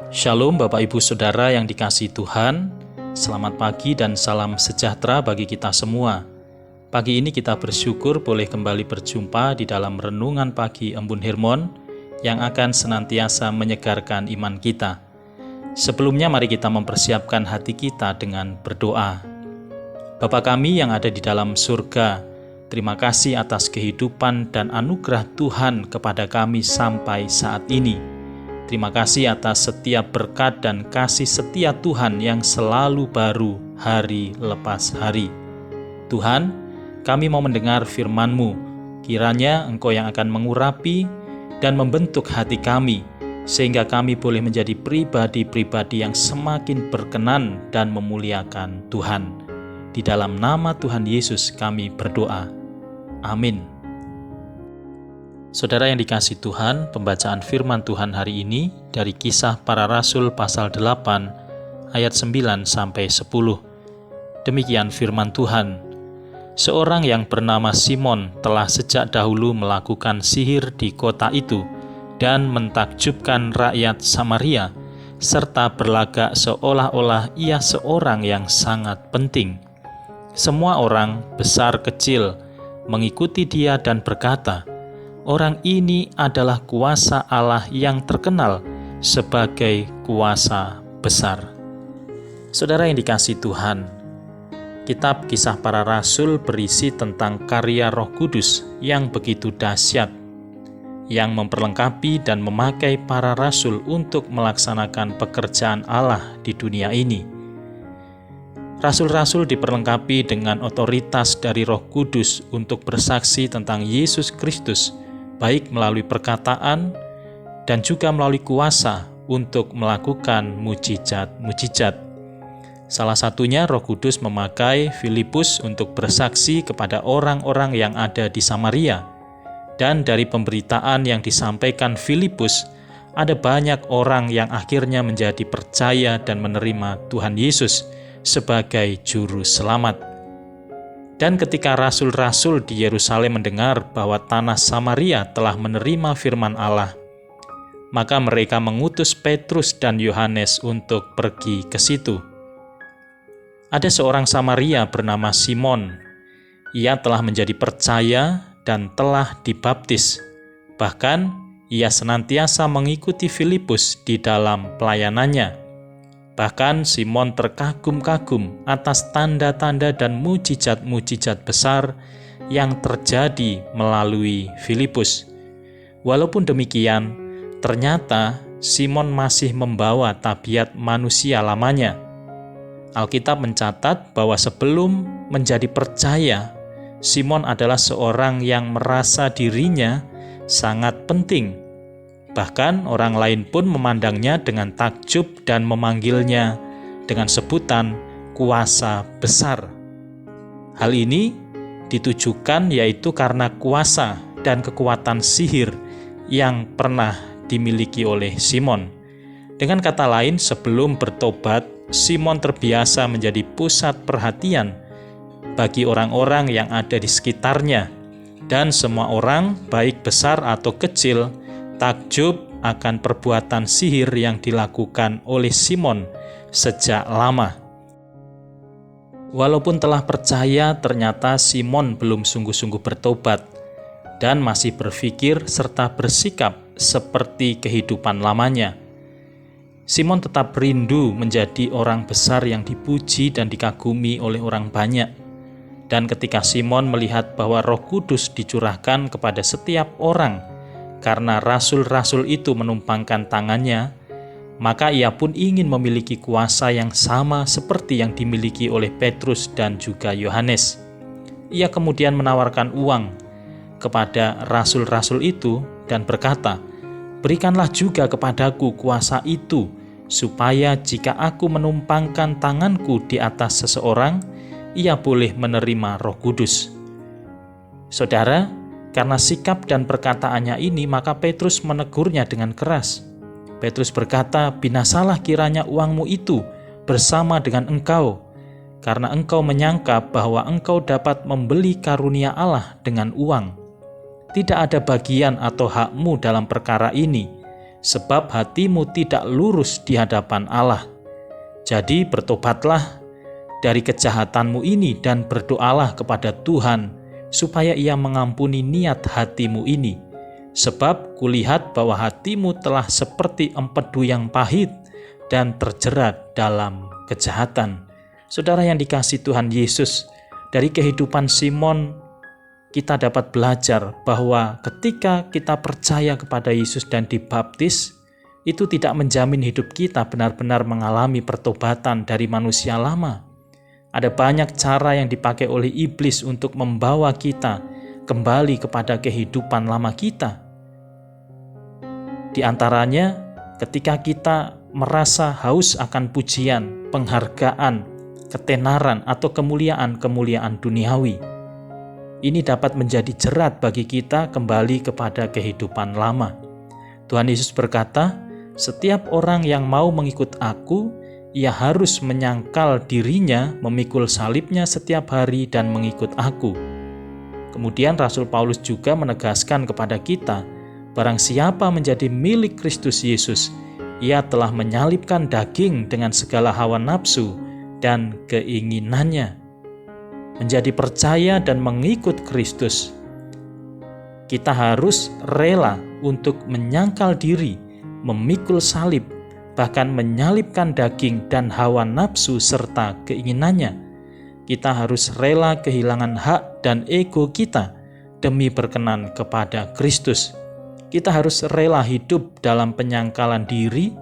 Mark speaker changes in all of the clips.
Speaker 1: Shalom Bapak Ibu Saudara yang dikasihi Tuhan, selamat pagi dan salam sejahtera bagi kita semua. Pagi ini kita bersyukur boleh kembali berjumpa di dalam Renungan Pagi Embun Hermon yang akan senantiasa menyegarkan iman kita. Sebelumnya mari kita mempersiapkan hati kita dengan berdoa. Bapa kami yang ada di dalam surga, terima kasih atas kehidupan dan anugerah Tuhan kepada kami sampai saat ini. Terima kasih atas setiap berkat dan kasih setia Tuhan yang selalu baru hari lepas hari. Tuhan, kami mau mendengar firman-Mu. Kiranya Engkau yang akan mengurapi dan membentuk hati kami, sehingga kami boleh menjadi pribadi-pribadi yang semakin berkenan dan memuliakan Tuhan. Di dalam nama Tuhan Yesus kami berdoa. Amin. Saudara yang dikasihi Tuhan, pembacaan firman Tuhan hari ini dari Kisah Para Rasul pasal 8 ayat 9-10. Demikian firman Tuhan. Seorang yang bernama Simon telah sejak dahulu melakukan sihir di kota itu dan mentakjubkan rakyat Samaria, serta berlagak seolah-olah ia seorang yang sangat penting. Semua orang, besar kecil, mengikuti dia dan berkata, "Orang ini adalah kuasa Allah yang terkenal sebagai kuasa besar." Saudara yang dikasihi Tuhan, kitab Kisah Para Rasul berisi tentang karya Roh Kudus yang begitu dahsyat, yang memperlengkapi dan memakai para rasul untuk melaksanakan pekerjaan Allah di dunia ini. Rasul-rasul diperlengkapi dengan otoritas dari Roh Kudus untuk bersaksi tentang Yesus Kristus, baik melalui perkataan dan juga melalui kuasa untuk melakukan mujizat-mujizat. Salah satunya Roh Kudus memakai Filipus untuk bersaksi kepada orang-orang yang ada di Samaria. Dan dari pemberitaan yang disampaikan Filipus, ada banyak orang yang akhirnya menjadi percaya dan menerima Tuhan Yesus sebagai juru selamat. Dan ketika rasul-rasul di Yerusalem mendengar bahwa tanah Samaria telah menerima firman Allah, maka mereka mengutus Petrus dan Yohanes untuk pergi ke situ. Ada seorang Samaria bernama Simon. Ia telah menjadi percaya dan telah dibaptis. Bahkan, ia senantiasa mengikuti Filipus di dalam pelayanannya. Bahkan Simon terkagum-kagum atas tanda-tanda dan mujizat-mujizat besar yang terjadi melalui Filipus. Walaupun demikian, ternyata Simon masih membawa tabiat manusia lamanya. Alkitab mencatat bahwa sebelum menjadi percaya, Simon adalah seorang yang merasa dirinya sangat penting. Bahkan orang lain pun memandangnya dengan takjub dan memanggilnya dengan sebutan kuasa besar. Hal ini ditujukan yaitu karena kuasa dan kekuatan sihir yang pernah dimiliki oleh Simon. Dengan kata lain, sebelum bertobat, Simon terbiasa menjadi pusat perhatian bagi orang-orang yang ada di sekitarnya, dan semua orang, baik besar atau kecil, takjub akan perbuatan sihir yang dilakukan oleh Simon sejak lama. Walaupun telah percaya, ternyata Simon belum sungguh-sungguh bertobat dan masih berpikir serta bersikap seperti kehidupan lamanya. Simon tetap rindu menjadi orang besar yang dipuji dan dikagumi oleh orang banyak. Dan ketika Simon melihat bahwa Roh Kudus dicurahkan kepada setiap orang karena rasul-rasul itu menumpangkan tangannya, maka ia pun ingin memiliki kuasa yang sama seperti yang dimiliki oleh Petrus dan juga Yohanes. Ia kemudian menawarkan uang kepada rasul-rasul itu dan berkata, "Berikanlah juga kepadaku kuasa itu, supaya jika aku menumpangkan tanganku di atas seseorang, ia boleh menerima Roh Kudus." Saudara, karena sikap dan perkataannya ini, maka Petrus menegurnya dengan keras. Petrus berkata, "Binasalah kiranya uangmu itu bersama dengan engkau, karena engkau menyangka bahwa engkau dapat membeli karunia Allah dengan uang. Tidak ada bagian atau hakmu dalam perkara ini, sebab hatimu tidak lurus di hadapan Allah. Jadi bertobatlah dari kejahatanmu ini dan berdoalah kepada Tuhan supaya Ia mengampuni niat hatimu ini. Sebab kulihat bahwa hatimu telah seperti empedu yang pahit dan terjerat dalam kejahatan. Saudara yang dikasihi Tuhan Yesus, dari kehidupan Simon kita dapat belajar bahwa ketika kita percaya kepada Yesus dan dibaptis, itu tidak menjamin hidup kita benar-benar mengalami pertobatan dari manusia lama. Ada banyak cara yang dipakai oleh iblis untuk membawa kita kembali kepada kehidupan lama kita. Di antaranya, ketika kita merasa haus akan pujian, penghargaan, ketenaran, atau kemuliaan-kemuliaan duniawi. Ini dapat menjadi jerat bagi kita kembali kepada kehidupan lama. Tuhan Yesus berkata, "Setiap orang yang mau mengikut Aku, ia harus menyangkal dirinya, memikul salibnya setiap hari dan mengikut Aku." Kemudian Rasul Paulus juga menegaskan kepada kita, barang siapa menjadi milik Kristus Yesus, ia telah menyalibkan daging dengan segala hawa nafsu dan keinginannya. Menjadi percaya dan mengikut Kristus, kita harus rela untuk menyangkal diri, memikul salib, bahkan menyalibkan daging dan hawa nafsu serta keinginannya. Kita harus rela kehilangan hak dan ego kita demi berkenan kepada Kristus. Kita harus rela hidup dalam penyangkalan diri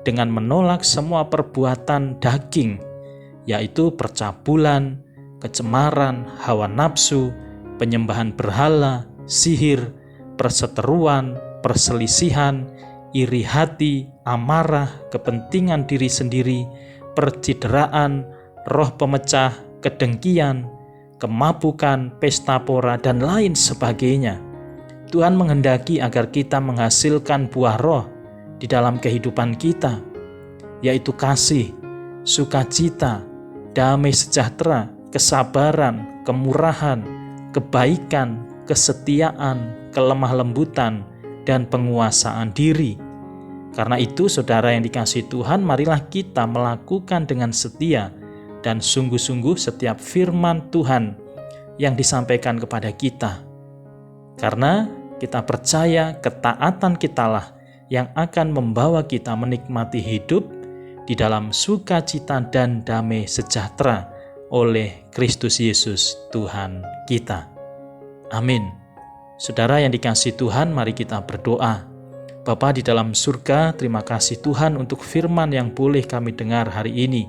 Speaker 1: dengan menolak semua perbuatan daging, yaitu percabulan, kecemaran, hawa nafsu, penyembahan berhala, sihir, perseteruan, perselisihan, iri hati, amarah, kepentingan diri sendiri, percideraan, roh pemecah, kedengkian, kemabukan, pesta pora, dan lain sebagainya. Tuhan menghendaki agar kita menghasilkan buah roh di dalam kehidupan kita, yaitu kasih, sukacita, damai sejahtera, kesabaran, kemurahan, kebaikan, kesetiaan, kelemah lembutan, dan penguasaan diri. Karena itu, saudara yang dikasihi Tuhan, marilah kita melakukan dengan setia dan sungguh-sungguh setiap firman Tuhan yang disampaikan kepada kita. Karena kita percaya ketaatan kitalah yang akan membawa kita menikmati hidup di dalam sukacita dan damai sejahtera oleh Kristus Yesus Tuhan kita. Amin. Saudara yang dikasihi Tuhan, mari kita berdoa. Bapa di dalam surga, terima kasih Tuhan untuk firman yang boleh kami dengar hari ini.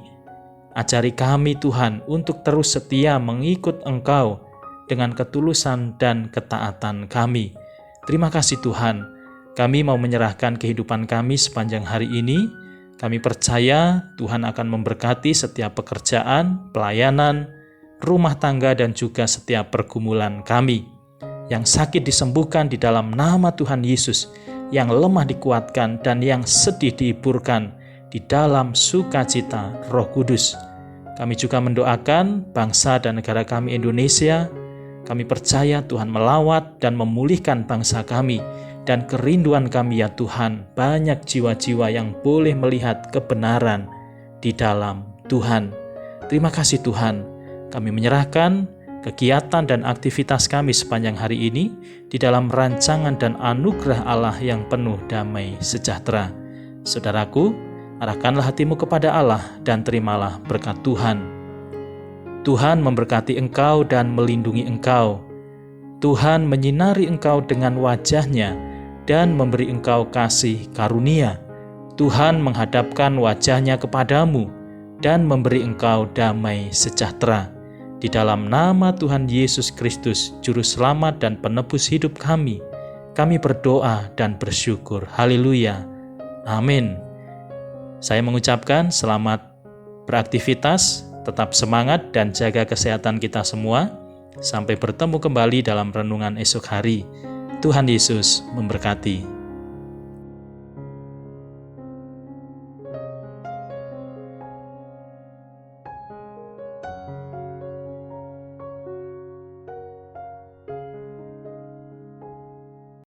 Speaker 1: Ajari kami Tuhan untuk terus setia mengikut Engkau dengan ketulusan dan ketaatan kami. Terima kasih Tuhan, kami mau menyerahkan kehidupan kami sepanjang hari ini. Kami percaya Tuhan akan memberkati setiap pekerjaan, pelayanan, rumah tangga, dan juga setiap pergumulan kami. Yang sakit disembuhkan di dalam nama Tuhan Yesus, yang lemah dikuatkan, dan yang sedih dihiburkan di dalam sukacita Roh Kudus. Kami juga mendoakan bangsa dan negara kami Indonesia. Kami percaya Tuhan melawat dan memulihkan bangsa kami, dan kerinduan kami ya Tuhan, banyak jiwa-jiwa yang boleh melihat kebenaran di dalam Tuhan. Terima kasih Tuhan, kami menyerahkan kegiatan dan aktivitas kami sepanjang hari ini di dalam rancangan dan anugerah Allah yang penuh damai sejahtera. Saudaraku, arahkanlah hatimu kepada Allah dan terimalah berkat Tuhan. Tuhan memberkati engkau dan melindungi engkau. Tuhan menyinari engkau dengan wajah-Nya dan memberi engkau kasih karunia. Tuhan menghadapkan wajah-Nya kepadamu dan memberi engkau damai sejahtera. Di dalam nama Tuhan Yesus Kristus, Juru Selamat dan Penebus hidup kami berdoa dan bersyukur. Haleluya. Amin. Saya mengucapkan selamat beraktivitas, tetap semangat dan jaga kesehatan kita semua. Sampai bertemu kembali dalam renungan esok hari. Tuhan Yesus memberkati.